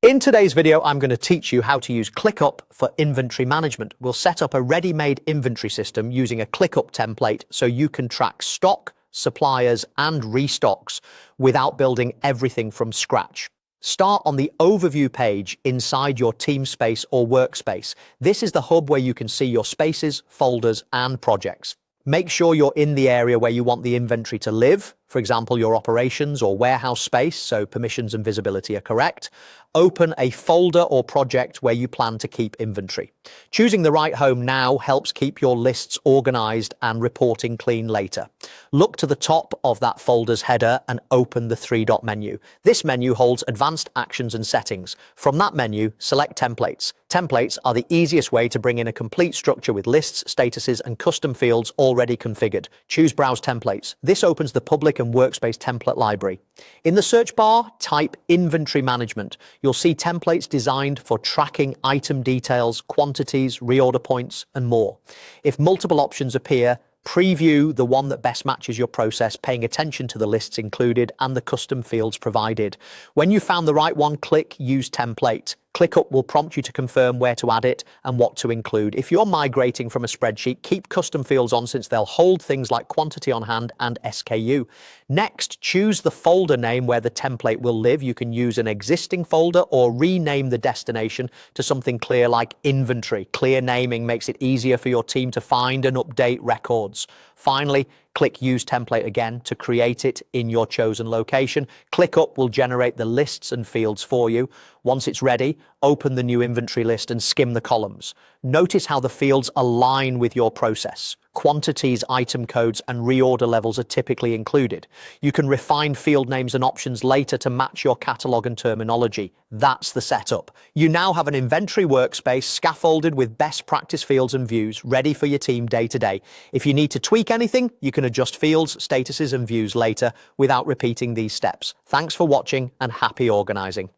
In today's video, I'm going to teach you how to use ClickUp for inventory management. We'll set up a ready-made inventory system using a ClickUp template so you can track stock, suppliers, and restocks without building everything from scratch. Start on the overview page inside your team space or workspace. This is the hub where you can see your spaces, folders, and projects. Make sure you're in the area where you want the inventory to live, for example, your operations or warehouse space, so permissions and visibility are correct. Open a folder or project where you plan to keep inventory. Choosing the right home now helps keep your lists organized and reporting clean later. Look to the top of that folder's header and open the three-dot menu. This menu holds advanced actions and settings. From that menu, select templates. Templates are the easiest way to bring in a complete structure with lists, statuses, and custom fields already configured. Choose Browse Templates. This opens the public and workspace template library. In the search bar, type Inventory Management. You'll see templates designed for tracking item details, quantities, reorder points, and more. If multiple options appear, preview the one that best matches your process, paying attention to the lists included and the custom fields provided. When you found the right one, click Use Template. ClickUp will prompt you to confirm where to add it and what to include. If you're migrating from a spreadsheet, keep custom fields on since they'll hold things like quantity on hand and SKU. Next, choose the folder name where the template will live. You can use an existing folder or rename the destination to something clear like inventory. Clear naming makes it easier for your team to find and update records. Finally, click Use Template again to create it in your chosen location. ClickUp will generate the lists and fields for you. Once it's ready, open the new inventory list and skim the columns. Notice how the fields align with your process. Quantities, item codes, and reorder levels are typically included. You can refine field names and options later to match your catalog and terminology. That's the setup. You now have an inventory workspace scaffolded with best practice fields and views ready for your team day to day. If you need to tweak anything, you can adjust fields, statuses, and views later without repeating these steps. Thanks for watching and happy organizing.